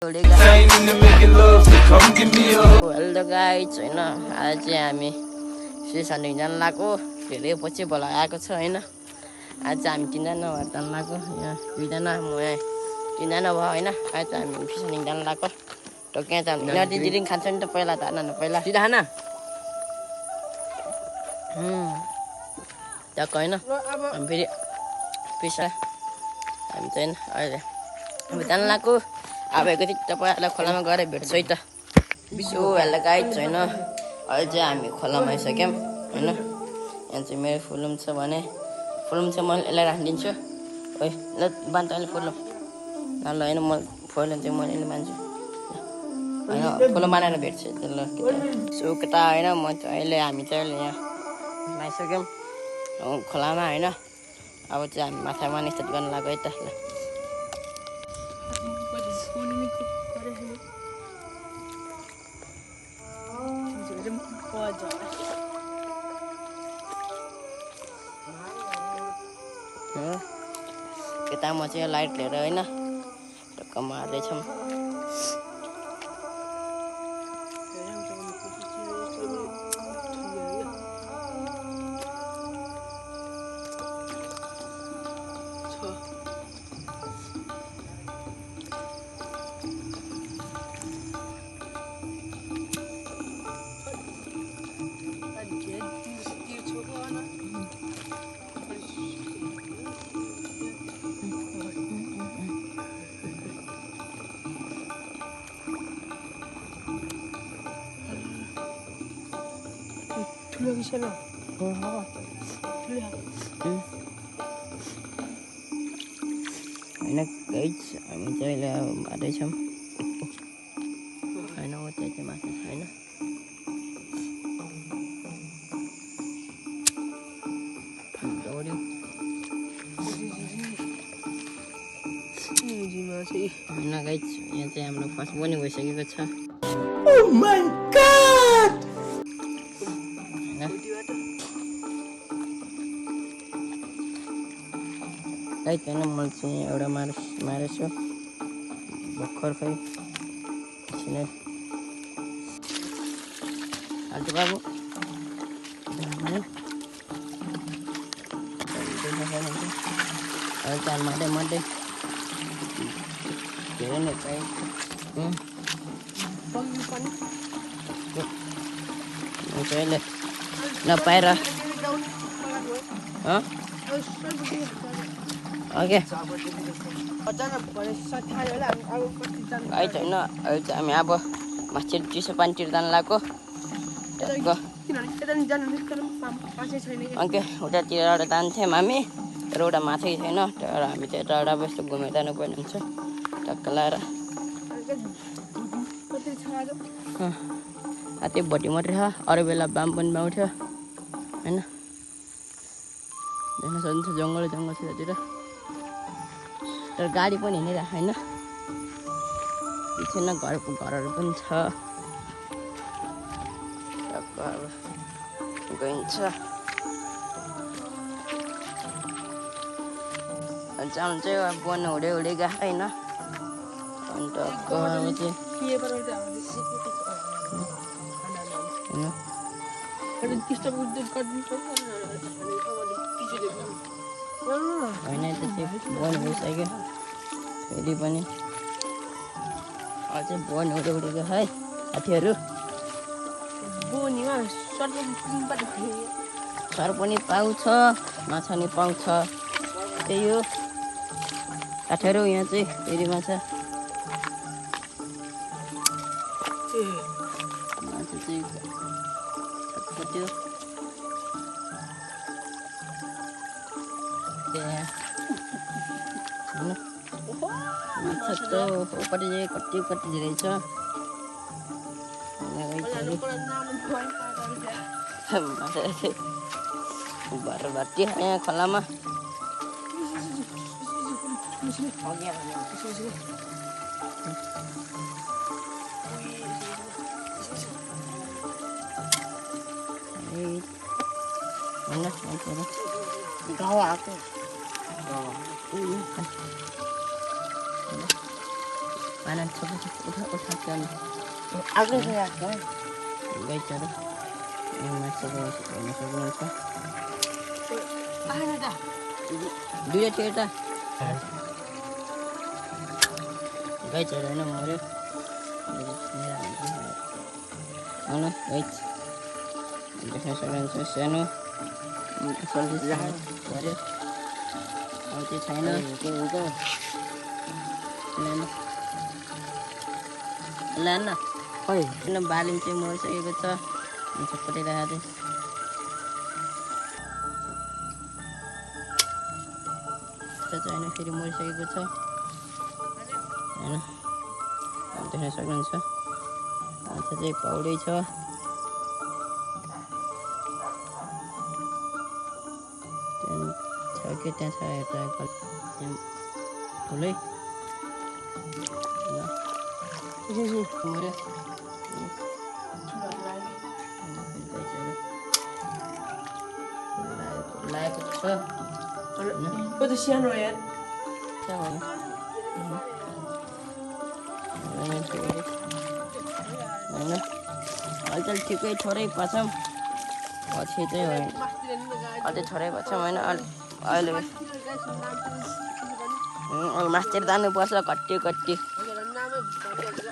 hello guys होइन आज चाहिँ हामी स्टेसन जान लाग्यो धेरै पछि बोला आएको छ होइन आज हामी तिनजना भएर जान लाग्यो यहाँ दुईजना म यहाँ तिनजना भयो होइन आज हामी स्टेसन जान लाग्यो त कहाँ जानु यहाँ दिदी खान्छ नि त पहिला त खाना पहिला सिधा खाना त्यहाँ होइन हामी फेरि पैसा हामी चाहिँ अहिले हामी जान लाग्यो अब एकैचोटि तपाईँहरूलाई खोलामा गएर भेट्छु है त सो हेलो गाइज होइन अहिले चाहिँ हामी खोलामा आइसक्यौँ होइन यहाँ चाहिँ मेरो फुलुम छ भने फुलुम चाहिँ मैले यसलाई राखिदिन्छु है ल बान्छ अहिले फुलुम ल होइन म फुलुम चाहिँ मैले मान्छु होइन फुलुम बनाएर भेट्छु ल सो केटा होइन म चाहिँ अहिले हामी चाहिँ अहिले यहाँ आइसक्यौँ खोलामा होइन अब चाहिँ हामी माछा मार्ने स्टार्ट गर्न लाग्यो है त ल यता म चाहिँ लाइट लिएर होइन टक्क मार्दैछौँ होइन गाइज हामी चाहिँ अहिले मार्दैछौँ होइन हो त्यहाँ चाहिँ माछा छैन दौड्यो होइन गाइज यहाँ चाहिँ हाम्रो फर्स्ट पनि भइसकेको छ गाइज होइन मैले चाहिँ एउटा मारेछु भर्खर खै एकछिनै हाल्छु बाबु अहिले चाहिँ मार्दै धेरै नै पाएँ अहिले नपाएर ओके गाइज होइन अहिले चाहिँ हामी अब माछा चिसो पानीतिर जान लाग्यो ओके उतातिर एउटा जान्थ्यौँ हामी तर एउटा माछै छैन तर हामी चाहिँ एउटा यस्तो घुमेर जानुपर्ने हुन्छ टक्क लाएर त्यही भोटी मात्रै छ अरू बेला बाम पनि पाउँथ्यो होइन देख्न सक्नुहुन्छ जङ्गल छ यतातिर तर गाडी पनि हिँडिरहेको होइन पछि घरहरू पनि छ टक्क अब गइन्छ जानु चाहिँ अब बन हुँदै गएको होइन अन्त अब चाहिँ होइन त्यो चाहिँ बन भइसक्यो फेरि पनि अझै बन उडेको है साथीहरू सर पनि पाउँछ माछा नि पाउँछ त्यही हो साथीहरू यहाँ चाहिँ फेरि माछा चाहिँ त्यो माछा त उपट्टि कति धेरै छ भर्ती यहाँ खोलामा गाउँ आएको खाना उठा उठा के आगे से आके गाइजहरू माछा हेर्न सक्नुहुन्छ आएन दा दुईवटा थियो त गाइजहरू होइन मऱ्यो हेलो गाइज देख्न सक्नुहुन्छ सानो पऱ्यो अब त्यो छैन लान खोइ किन बालिम चाहिँ मरिसकेको छ छपटिरहेको थियो त्यो चाहिँ होइन फेरि मरिसकेको छ होइन देख्न सक्नुहुन्छ माछा चाहिँ पाउडै छ छ कि त्यहाँ छ एउटा त्यहाँ ठुलै मऱ्यो लागेको छ ओ त सानो यार होइन अहिले ठिकै थोरै पछौँ पछि चाहिँ होइन अझै थोरै पछौँ होइन अहिले मास्तिर जानुपर्छ कट्टी कट्टी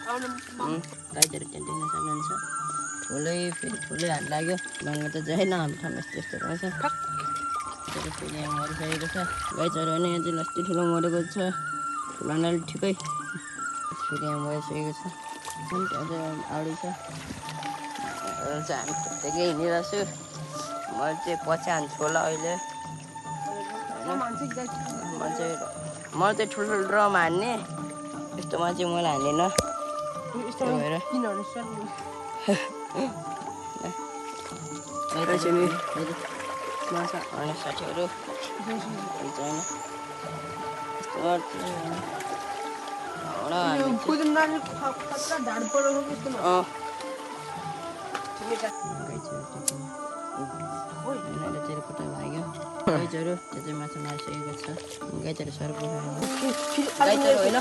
गाइजहरू त्यहाँ देख्न सक्नुहुन्छ ठुलै फेरि ठुलै हात लाग्यो गाउँमा त छैन हाम्रो ठाउँमा त्यस्तो रहेछ फेरि यहाँ मरिसकेको छ गाइजहरू होइन यहाँ चाहिँ लस्टी ठुलो मरेको छ ठुलो नाले ठिकै फेरि यहाँ मरिसकेको छ त्यहाँ चाहिँ आउडी छ चाहिँ हामी ठिकै हिँडिरहेको छु म चाहिँ पछि हान्छु होला अहिले म चाहिँ ठुल्ठुलो ड्रम हान्ने यस्तोमा चाहिँ मलाई हान्दैन त्यही भएर होइन साथीहरू हुन्छ होइन भाग्यो गाइजहरू त्यो चाहिँ माछा मारिसकेको छ गाइजहरू सर्को गाइजहरू होइन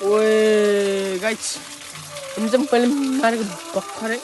ओए गाइस हम चाहिँ पहिले मारेको भर्खरै